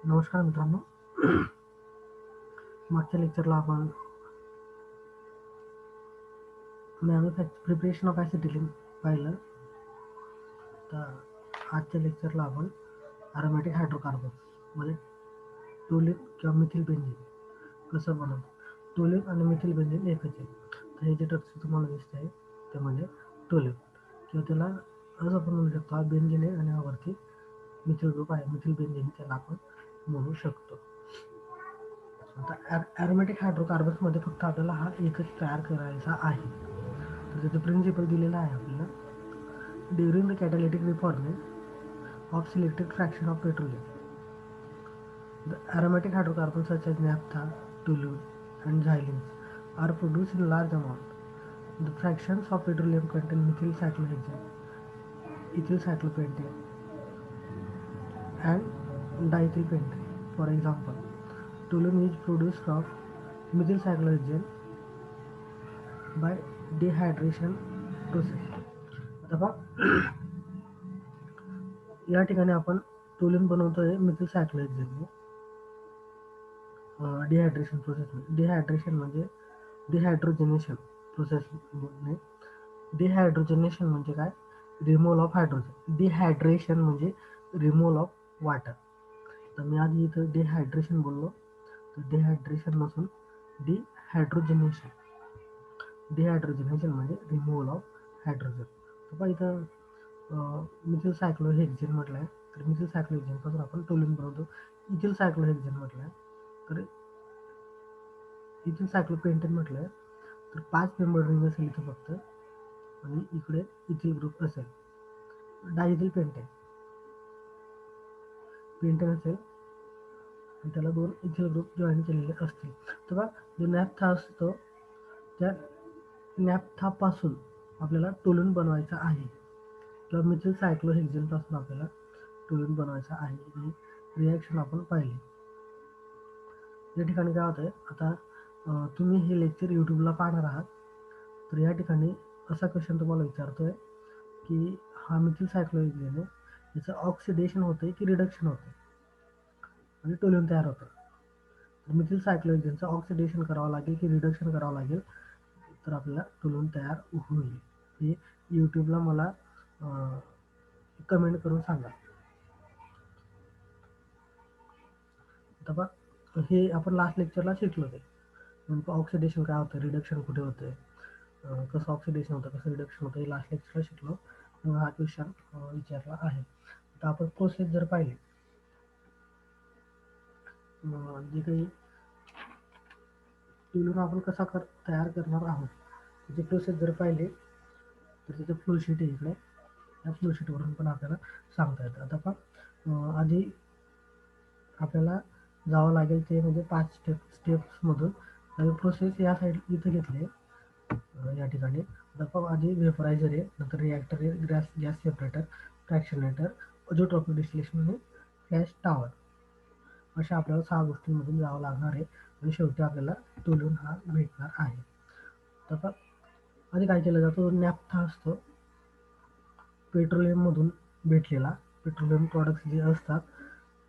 नमस्कार मित्रांनो. मागच्या लेक्चरला आपण प्रिपरेशन ऑफ ॲसिटिलीन पाहिलं. तर आजच्या लेक्चरला आपण अरोमॅटिक हायड्रोकार्बन्स म्हणजे टोलिन किंवा मिथिल बेंझिन कसं बनवतो. टोलिन आणि मिथिल बेंझिन एकच आहे. तर हे जे टेक्स्ट तुम्हाला दिसत आहे ते म्हणजे टोलिन, किंवा त्याला असं आपण म्हणू शकतो, हा बेंझिन आहे आणि यावरती मिथिल ग्रुप आहे, मिथिल बेंझिन त्याला आपण म्हणू शकतो. आता ॲरोमॅटिक हायड्रोकार्बन्समध्ये फक्त आपल्याला हा एकच तयार करायचा आहे. तर त्याचं प्रिन्सिपल दिलेलं आहे आपल्याला. During the catalytic reforming of selected fraction of petroleum, the aromatic hydrocarbons such as naphtha, toluene, and xylene are produced in large amount. The fractions of petroleum contain methyl cyclohexane, ethyl cyclopentane, and diethyl pentane. For example, toluene is produced from methyl cyclohexane by dehydration process. आता पहा, या ठिकाणी आपण toluene बनवतोय methyl सायक्लोहेक्सेनने dehydration प्रोसेसमध्ये. Dehydration म्हणजे dehydrogenation प्रोसेसने. Dehydrogenation म्हणजे काय? Removal of hydrogen. डिहायड्रेशन म्हणजे रिमूव्हल ऑफ वॉटर. तर मी आधी इथं डिहायड्रेशन बोललो, तर डिहायड्रेशन नसून डिहायड्रोजनेशन. डिहायड्रोजनेशन म्हणजे रिमूव्हल ऑफ हायड्रोजन. तर पहा इथं मिथिल सायक्लोहेक्सेन म्हटलं आहे, तर मिथिल सायक्लोहेक्सेनपासून आपण टोलिन बनवतो. इथिल सायक्लोहेक्सेन म्हटलं आहे, तर इथिल सायक्लोपेंटेन म्हटलं आहे, तर 5 मेंबर रिंग असेल इथं फक्त, आणि इकडे इथिल ग्रुप असेल. डायथिल पेंटेन असेल आणि त्याला 2 इथिल ग्रुप जॉईन केलेले असतील. तेव्हा जो नॅफ्था असतो त्या नॅफ्थापासून आपल्याला टोलिन बनवायचा आहे, किंवा मिथिल सायक्लोहेक्सेनपासून आपल्याला टोलिन बनवायचा आहे. ही रिॲक्शन आपण पाहिली. या ठिकाणी काय होतं आहे, आता तुम्ही हे लेक्चर यूट्यूबला पाहणार आहात, तर या ठिकाणी असा क्वेश्चन तुम्हाला विचारतोय की हा मिथिल सायक्लोहेक्सेन आहे, याचं ऑक्सिडेशन होतं की रिडक्शन होतं आणि टोलिन तयार होतं. तर मिथिल सायक्लोहेक्सेनचं ऑक्सिडेशन करावं लागेल की रिडक्शन करावं लागेल, तर आपल्याला टोलिन तयार होईल. हे यूट्यूबला मला कमेंट करून सांगा. आता बघ, हे आपण लास्ट लेक्चरला शिकलो ते नेमकं ऑक्सिडेशन काय होतं, रिडक्शन कुठे होतं, कसं ऑक्सिडेशन होतं, कसं रिडक्शन होतं, हे लास्ट लेक्चरला शिकलो. हा क्वेश्चन विचारला आहे. आता आपण प्रोसेस जर पाहिली, जे काही टोलिन आपण कसा तयार करणार आहोत त्याची प्रोसेस जर पाहिली, तर त्याचं फ्लोशीट आहे इकडे. या फ्लोशीटवरून पण आपल्याला सांगता येतं. आता पहा, आधी आपल्याला जावं लागेल ते म्हणजे 5 स्टेप्समधून. आणि प्रोसेस या साईड इथं घेतली या ठिकाणी. आता आधी वेपरायझर आहे, नंतर रिॲक्टर आहे, गॅस सेपरेटर, फ्रॅक्शनेटर, अझोट्रॉपिक डिस्टिलेशन आणि फ्लॅश टॉवर. अशा आपल्याला 6 गोष्टींमधून जावं लागणार आहे आणि शेवटी आपल्याला टोलिन हा भेटणार आहे. तर आधी काय केलं जातं, नॅफ्था असतो पेट्रोलियममधून भेटलेला, पेट्रोलियम प्रॉडक्ट्स जे असतात,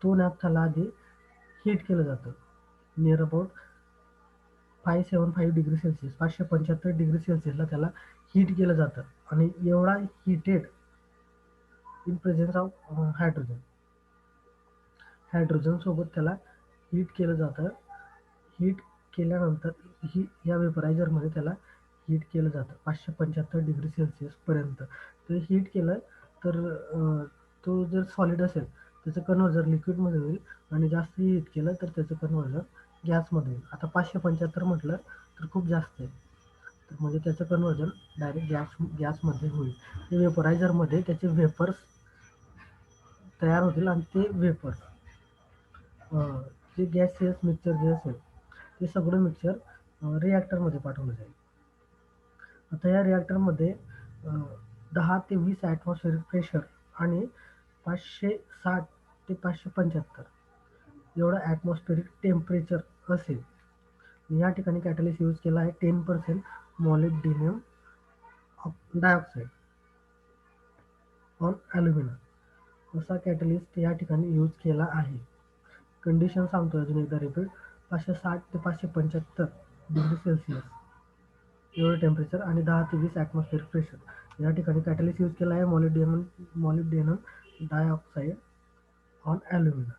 तो नॅफ्थाला आधी हीट केलं जातं near about 575 degree Celsius, 575 degree सेल्सिअसला त्याला हीट केलं जातं. आणि एवढा heated in presence of hydrogen सोबत त्याला हीट केलं जातं. हीट केल्यानंतर या वेपरायझरमध्ये त्याला हीट केलं जातं 575 डिग्री सेल्सिअसपर्यंत. ते हीट केलं तर तो जर सॉलिड असेल त्याचं कन्व्हर्जन लिक्विडमध्ये होईल, आणि जास्त हीट केलं तर त्याचं कन्व्हर्जन गॅसमध्ये होईल. आता 575 म्हटलं तर खूप जास्त आहे, तर म्हणजे त्याचं कन्व्हर्जन डायरेक्ट गॅसमध्ये होईल. ते वेपरायझरमध्ये त्याचे वेपर्स तयार होतील, आणि ते वेपर्स जे गॅसियस मिक्सचर जे असेल ते सगळं मिक्सचर रिॲक्टरमध्ये पाठवलं जाईल. आता या रिॲक्टरमध्ये 10 ते 20 ॲटमॉस्फेरिक प्रेशर आणि 560 ते 575 एवढं ॲटमॉस्फेरिक टेम्परेचर असेल. या ठिकाणी कॅटलिस्ट यूज केला आहे 10% मॉलिब्डेनम डायऑक्साईड ऑन ॲल्युमिना. असा कॅटलिस्ट या ठिकाणी यूज केला आहे. कंडिशन सांगतो अजून एकदा रिपीट. 560 ते 575 डिग्री सेल्सिअस एवढं टेम्परेचर आणि 10 ते 20 ॲटमॉस्फिअरिक प्रेशर. या ठिकाणी कॅटलिस्ट यूज केला आहे मॉलिब्डेनम डायऑक्साईड ऑन ॲल्युमिना.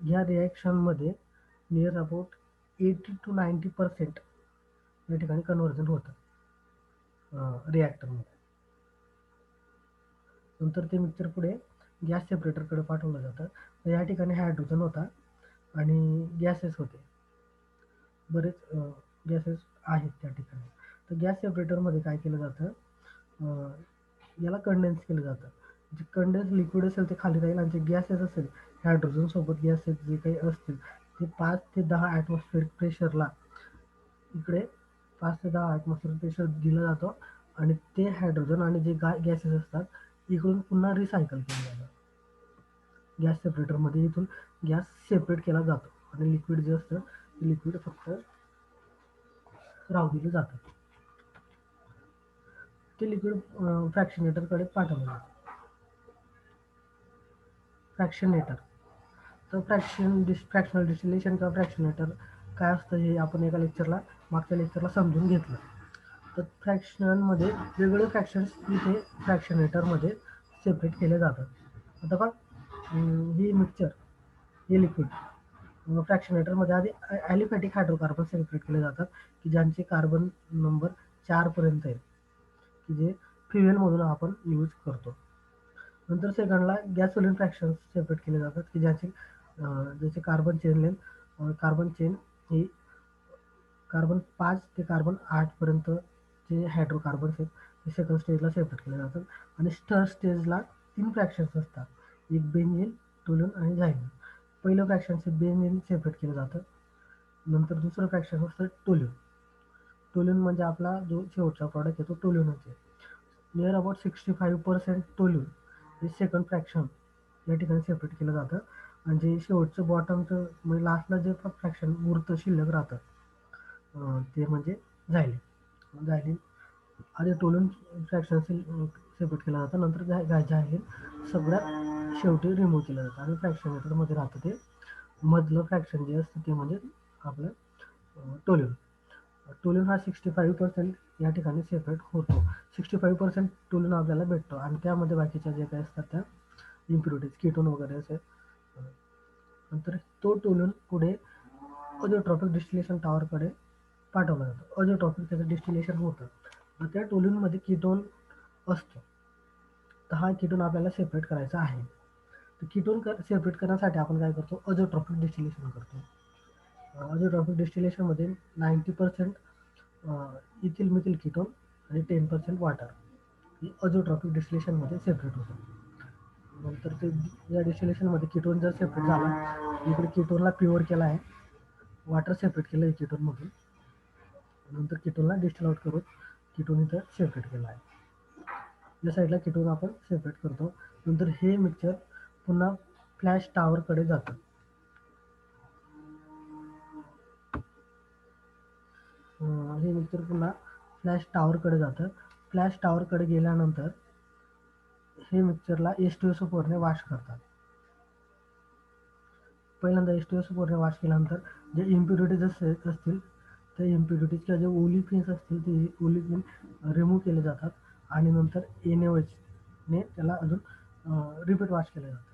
या रिॲक्शनमध्ये नियर अबाउट 80 to 90% या ठिकाणी कन्व्हर्जन होतं रिॲक्टरमध्ये. नंतर ते मिक्सचर पुढे गॅस सेपरेटरकडे पाठवलं जातं. तर या ठिकाणी हायड्रोजन होता आणि गॅसेस होते, बरेच गॅसेस आहेत त्या ठिकाणी. तर गॅस सेपरेटरमध्ये काय केलं जातं, याला कंडेन्स केलं जातं. जे कंडेन्स लिक्विड असेल ते खाली राहील आणि जे गॅसेस असेल हायड्रोजनसोबत गॅसेस जे काही असतील ते 5 ते 10 ॲटमॉस्फिअरिक प्रेशरला इकडे 5 ते 10 ॲटमॉस्फिअरिक प्रेशर दिलं जातं आणि ते हायड्रोजन आणि जे गॅसेस असतात इकडून पुन्हा रिसायकल केलं जातं गॅस सेपरेटरमध्ये. इथून गॅस सेपरेट केला जातो आणि लिक्विड जे असतं ते लिक्विड फक्त राहू दिलं जातं. ते लिक्विड फ्रॅक्शनेटरकडे पाठवलं जातं. फ्रॅक्शनेटर. तर फ्रॅक्शनल डिस्टिलेशन किंवा फ्रॅक्शनेटर काय असतं हे आपण मागच्या लेक्चरला समजून घेतलं. तर फ्रॅक्शनमध्ये वेगवेगळे फ्रॅक्शन्स इथे फ्रॅक्शनेटरमध्ये सेपरेट केले जातात. आता बघ, ही मिक्सचर हे लिक्विड फ्रॅक्शनेटरमध्ये आधी ॲलिफॅटिक हायड्रोकार्बन सेपरेट केले जातात की ज्यांचे कार्बन नंबर 4 पर्यंत आहे, की जे फ्युएलमधून आपण यूज करतो. नंतर सेकंडला गॅसोलिन फ्रॅक्शन्स सेपरेट केले जातात की ज्याचे कार्बन चेन ही कार्बन 5 ते कार्बन 8 पर्यंत जे हायड्रोकार्बन्स आहेत ते सेकंड स्टेजला सेपरेट केले जातात. आणि थर्ड स्टेजला 3 फ्रॅक्शन्स असतात, एक बेंझीन, टोल्यून आणि झायलीन. पहिलं फ्रॅक्शन बेंझीन सेपरेट केलं जातं. नंतर दुसरं फ्रॅक्शन असतं टोल्यून. टोल्यून म्हणजे आपला जो शेवटचा प्रॉडक्ट आहे तो टोल्यूनच आहे. नियर अबाउट 65% टोल्यून हे सेकंड फ्रॅक्शन या ठिकाणी सेपरेट केलं जातं आणि जे शेवटचं बॉटमचं म्हणजे लास्टला जे फ्रॅक्शन उरतं शिल्लक राहतं ते म्हणजे झायलीन. आधी टोल्यून फ्रॅक्शन सेपरेट केलं जातं, नंतर झायलीन सगळ्यात शेवटी रिमूव्ह केलं जातं आणि फ्रॅक्शनेटरमध्ये राहतं ते मधलं फ्रॅक्शन जे असतं ते म्हणजे आपलं टोल्यून. टोल्यून हा 65% या ठिकाणी सेपरेट होतो. 65% टोल्यून आपल्याला भेटतो आणि त्यामध्ये बाकीच्या जे काही असतात त्या इम्प्युरिटीज, कीटोन वगैरे असे. नंतर तो टोल्यून पुढे अझोट्रॉपिक डिस्टिलेशन टॉवरकडे पाठवला जातो. अझोट्रॉपिक त्याचं डिस्टिलेशन होतं. त्या टोल्यूनमध्ये कीटोन असतो. तर हा कीटोन आपल्याला सेपरेट करायचा आहे. तर कीटोन सेपरेट करण्यासाठी आपण काय करतो, अझोट्रॉपिक डिस्टिलेशन करतो. अझोट्रॉपिक डिस्टिलेशनमध्ये 90% इथिल मिथिल कीटोन आणि 10% वॉटर ही अझोट्रॉपिक डिस्टिलेशनमध्ये सेपरेट होतं. नंतर ते या डिस्टिलेशनमध्ये कीटोन जर सेपरेट झाला, इकडे कीटोनला प्युअर केला आहे, वॉटर सेपरेट केलं आहे कीटोनमधून, नंतर कीटोनला डिस्टिल आउट करून कीटोन इथं सेपरेट केला आहे. या साईडला कीटोन आपण सेपरेट करतो. नंतर हे मिक्सचर पुन्हा फ्लॅश टॉवरकडे जातं. हे मिक्सचर पुन्हा फ्लॅश टॉवरकडे जातं. फ्लॅश टॉवरकडे गेल्यानंतर हे मिक्सचरला H2SO4ने वॉश करतात. पहिल्यांदा H2SO4ने वॉश केल्यानंतर जे इम्प्युरिटीज असतील त्या इम्प्युरिटीज किंवा जे ओलिफिन्स असतील ते ओलिफिन रिमूव्ह केले जातात आणि नंतर NaOHने त्याला अजून रिपीट वॉश केलं जातं.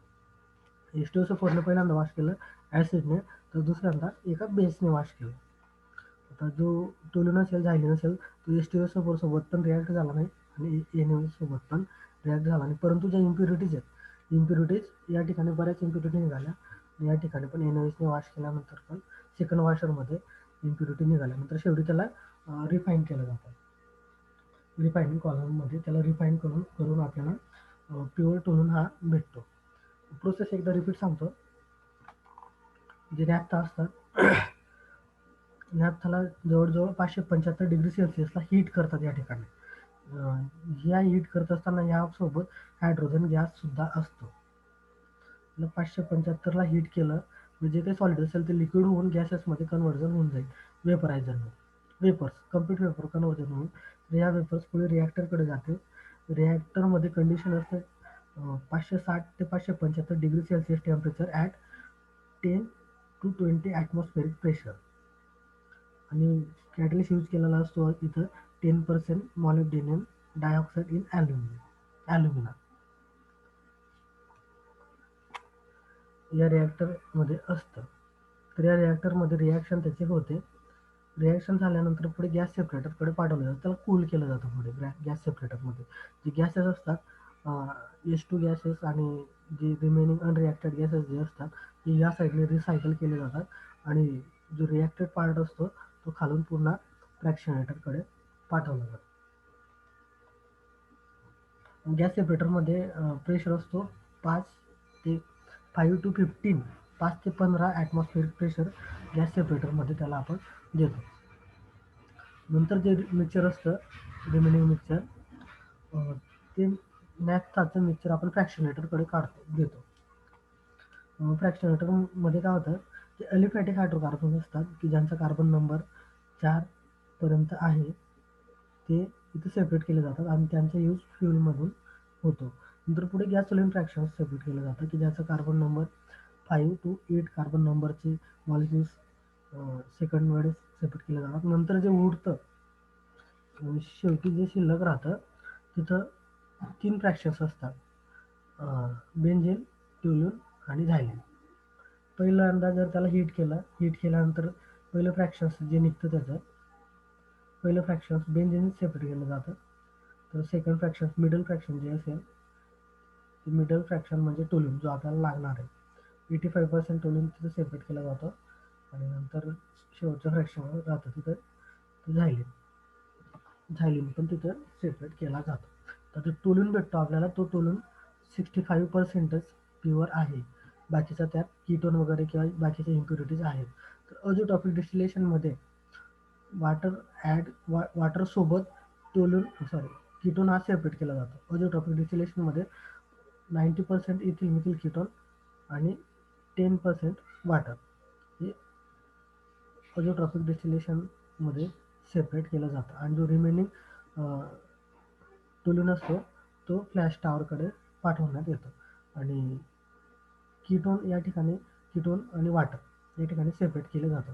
H2SO4ने पहिल्यांदा वॉश केलं ॲसिडने, तर दुसऱ्यांदा एका बेसने वॉश केलं. आता जो टोल्यून असेल, झायलीन असेल, तो H2SO4 सोबत पण रिॲक्ट झाला नाही आणि NaOH सोबत पण रिॲक्ट झाला नाही. परंतु ज्या इम्प्युरिटीज या ठिकाणी बऱ्याच इम्प्युरिटी निघाल्या. या ठिकाणी पण NaOHने वॉश केल्यानंतर पण सेकंड वॉशरमध्ये इम्प्युरिटी निघाल्यानंतर शेवटी त्याला रिफाईन केलं जातं. रिफायनिंग कॉलममध्ये त्याला रिफाईन करून आपल्याला प्युअर टोल्यून हा भेटतो. प्रोसेस एकदा रिपीट सांगतो. जे नॅफ्था असतात, नॅफ्थाला जवळजवळ 575 डिग्री सेल्सिअसला हीट करतात या ठिकाणी. ह्या हीट करत असताना यासोबत हायड्रोजन गॅससुद्धा असतो. 575ला हीट केलं म्हणजे काही सॉलिड असेल ते लिक्विड होऊन गॅसेसमध्ये कन्व्हर्जन होऊन जाईल वेपरायझरमध्ये. कम्प्लीट वेपर कन्व्हर्जन होऊन या वेपर्स पुढे रिॲक्टरकडे जाते. रिॲक्टरमध्ये कंडिशन असते 560 ते 575 degree Celsius temperature at 10 to 20 atmospheric pressure. आणि कॅटलिस्ट यूज केलेला असतो इथं 10% मॉलिब्डेनम डायऑक्साईड इन ॲल्युमिना या रिॲक्टरमध्ये असतं. तर या रिॲक्टरमध्ये रिॲक्शन त्याचे होते. रिॲक्शन झाल्यानंतर पुढे गॅस सेपरेटरकडे पाठवलं जातं. त्याला कूल केलं जातं पुढे गॅस सेपरेटरमध्ये. जे गॅसेस असतात H2 गॅसेस आणि जे रिमेनिंग अनरिॲक्टेड गॅसेस जे असतात ते या साईडने रिसायकल केले जातात आणि जो रिॲक्टेड पार्ट असतो तो खालून पुन्हा फ्रॅक्शनेटरकडे पाठवला जातो. गॅस सेपरेटरमध्ये प्रेशर असतो 5 ते 15 ॲटमॉस्फेरिक प्रेशर गॅस सेपरेटरमध्ये त्याला आपण देतो. नंतर जे मिक्सचर असतं रिमेनिंग मिक्सचर ते नॅफ्थाचं मिक्सचर आपण फ्रॅक्शनेटरकडे देतो. फ्रॅक्शनेटरमध्ये काय होतं ते ॲलिफॅटिक हायड्रोकार्बन्स असतात की ज्यांचा कार्बन नंबर 4 पर्यंत आहे ते इथे सेपरेट केले जातात आणि त्यांचा यूज फ्युलमधून होतो. नंतर पुढे गॅसोलिन फ्रॅक्शन्स सेपरेट केलं जातं की ज्याचा कार्बन नंबर 5 to 8 कार्बन नंबरचे मॉलिक्युल्स सेकंड वेळेस सेपरेट केले जातात. नंतर जे उरतं शेवटी जे शिल्लक राहतं तिथं 3 फ्रॅक्शन्स असतात, बेंझीन, ट्युलून आणि झायलिन. पहिल्यांदा जर त्याला हीट केल्यानंतर पहिलं फ्रॅक्शन्स जे निघतं त्याचं पहिलं फ्रॅक्शन्स बेंझीन सेपरेट केलं जातं. तर सेकंड फ्रॅक्शन्स मिडल फ्रॅक्शन जे असेल ते मिडल फ्रॅक्शन म्हणजे टोल्यून जो आपल्याला लागणार आहे. 85% टोल्यून तिथं सेपरेट केला जातो आणि नंतर शेवटचं फ्रॅक्शन राहतं तिथं झायलिन पण तिथं सेपरेट केला जातो. तर जो टोल्यून भेटतो आपल्याला तो टोल्यून 65%च प्युअर आहे. बाकीचा त्यात कीटोन वगैरे किंवा बाकीच्या इम्प्युरिटीज आहेत. तर अझोट्रॉपिक डिस्टिलेशनमध्ये वाटरसोबत कीटोन हा सेपरेट केला जातो. अझोट्रॉपिक डिस्टिलेशनमध्ये 90% इथिल मिथिल कीटोन आणि 10% वाटर हे अझोट्रॉपिक डिस्टिलेशनमध्ये सेपरेट केलं जातं आणि जो रिमेनिंग टोल्यून असतो तो फ्लॅश टॉवरकडे पाठवण्यात येतो आणि कीटोन आणि वाटर या ठिकाणी सेपरेट केले जातं.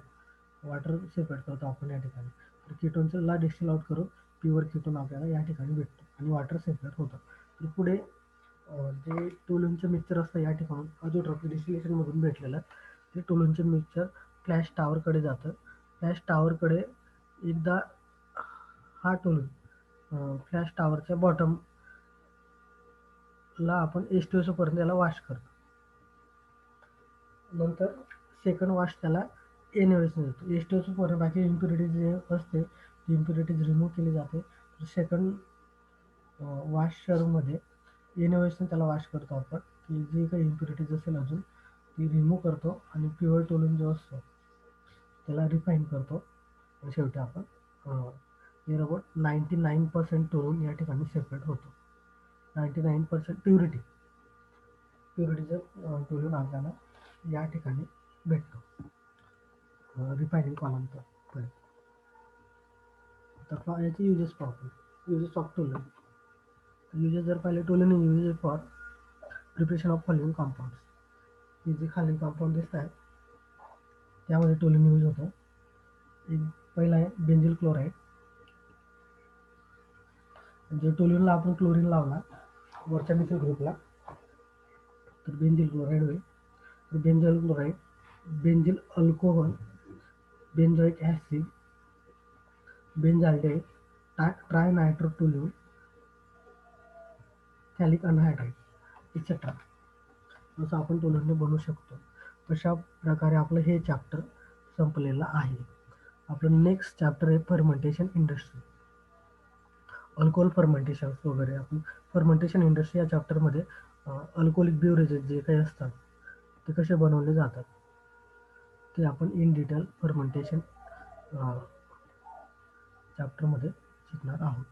वाटर सेपरेट करतो आपण या ठिकाणी. तर कीटोनला डिस्टिल आउट करून प्युअर कीटोन आपल्याला या ठिकाणी भेटतो आणि वॉटर सेपरेट होतं. तर पुढे जे टोल्यूनचं मिक्सचर असतं या ठिकाणून अझोट्रॉपिक डिस्टिलेशनमधून भेटलेलं ते टोल्यूनचं मिक्सचर फ्लॅश टॉवरकडे जातं. फ्लॅश टॉवरकडे एकदा हा टोल्यून फ्लॅश टॉवरच्या बॉटमला आपण H2SO पर्यंत याला वॉश करतो. नंतर सेकंड वॉश त्याला NaOHने देतो. H2SO पर्यंत बाकी इम्प्युरिटीज जे असते ती इम्प्युरिटीज रिमूव्ह केली जाते. सेकंड वॉशरमध्ये NaOHने त्याला वॉश करतो आपण की जे काही इम्प्युरिटीज असेल अजून ती रिमूव्ह करतो आणि प्युअर टोल्यून जो असतो त्याला रिफाईन करतो आणि शेवटी आपण नियर अबाउट 99% टोल्यून या ठिकाणी सेपरेट होतो. 99% प्युरिटीचं टोल्यून आपल्याला या ठिकाणी भेटतो रिफायनिंग कॉलमपर्यंत. तर याचे युजेस पाहतो. Uses of toluene. युजेस जर पाहिले toluene uses for preparation of following compounds. हे जे खाली कंपाऊंड दिसत आहेत त्यामध्ये टोल्यून यूज होतं. एक पहिला आहे बेंझिल क्लोराईड. म्हणजे टोल्यूनला आपण क्लोरीन लावला वरच्या मिथिल ग्रुपला तर बेंझिल क्लोराईड होईल. तर benzyl chloride, benzyl alcohol, benzoic acid, benzaldehyde, trinitrotoluene, phthalic anhydride etcetera जसं आपण टोल्यूनने बनवू शकतो. अशा प्रकारे आपलं हे चॅप्टर संपलेलं आहे. आपलं नेक्स्ट चॅप्टर आहे फर्मेंटेशन इंडस्ट्री. अल्कोहोल फर्मेंटेशन्स वगैरे आपण फर्मेंटेशन इंडस्ट्री या चॅप्टरमध्ये अल्कोहोलिक बिवरेजेस जे काही असतात ते कसे बनवले जातात ते आपण इन डिटेल फर्मेंटेशन चॅप्टरमध्ये शिकणार आहोत.